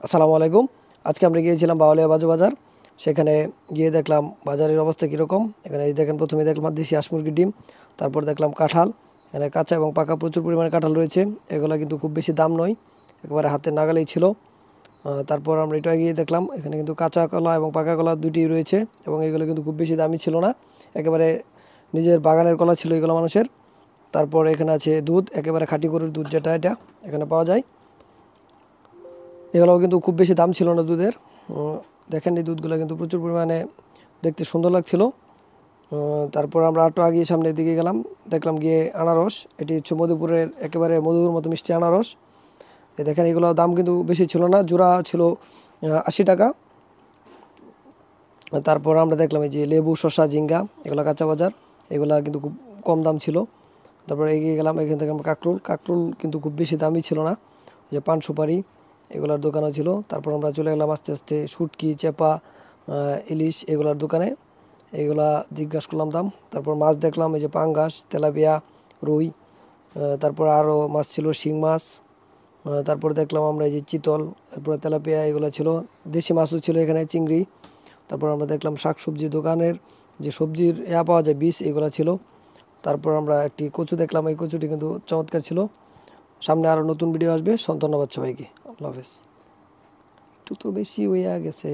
আসসালামু আলাইকুম। আজকে আমরা গিয়েছিলাম বাউলিয়া বাজু বাজার। সেখানে গিয়ে দেখলাম বাজারের অবস্থা কীরকম। এখানে এই দেখেন, প্রথমে দেখলাম দেশি হাঁস মুরগির ডিম, তারপর দেখলাম কাঁঠাল। এখানে কাঁচা এবং পাকা প্রচুর পরিমাণে কাঁঠাল রয়েছে। এগুলো কিন্তু খুব বেশি দাম নয়, একেবারে হাতের নাগালেই ছিল। তারপর আমরা এটা গিয়ে দেখলাম এখানে কিন্তু কাঁচা কলা এবং পাকা কলা দুইটিই রয়েছে, এবং এগুলো কিন্তু খুব বেশি দামি ছিল না, একেবারে নিজের বাগানের কলা ছিল এগুলো মানুষের। তারপর এখানে আছে দুধ, একেবারে খাঁটি গরুর দুধ, যেটা এটা এখানে পাওয়া যায়। এগুলোও কিন্তু খুব বেশি দাম ছিল না দুধের। দেখেন এই দুধগুলো কিন্তু প্রচুর পরিমাণে দেখতে সুন্দর লাগছিল। তারপর আমরা একটু আগিয়ে সামনের দিকে গেলাম, দেখলাম গিয়ে আনারস। এটি হচ্ছে মধুপুরের একেবারে মধুর মতো মিষ্টি আনারস। দেখেন এগুলো দাম কিন্তু বেশি ছিল না, জোড়া ছিল 80 টাকা। তারপর আমরা দেখলাম এই যে লেবু, শসা, ঝিঙ্গা, এগুলো কাঁচা বাজার, এগুলা কিন্তু খুব কম দাম ছিল। তারপর এগিয়ে গেলাম, এখান থেকে আমরা কাকরুল কিন্তু খুব বেশি দামই ছিল না, যে পান সুপারি এগুলার দোকানও ছিল। তারপর আমরা চলে গেলাম আস্তে আস্তে শুটকি, চেপা, ইলিশ এগুলার দোকানে, এগুলা জিজ্ঞাসা করলাম দাম। তারপর মাছ দেখলাম, এই যে পাঙ্গাস, তেলাপিয়া, রুই, তারপর আরও মাছ ছিল, শিং মাছ। তারপর দেখলাম আমরা এই যে চিতল, তারপরে তেলাপিয়া এগুলো ছিল। দেশি মাছও ছিল এখানে, চিংড়ি। তারপর আমরা দেখলাম শাকসবজি দোকানের যে সবজির পাওয়া যায়, বীজ, এগুলো ছিল। তারপর আমরা একটি কচু দেখলাম, এই কচুটি কিন্তু চমৎকার ছিল। সামনে আরও নতুন ভিডিও আসবে। ধন্যবাদ সবাইকে। আল্লাহ হাফেজ। একটু তো বেশি হইয়া গেছে।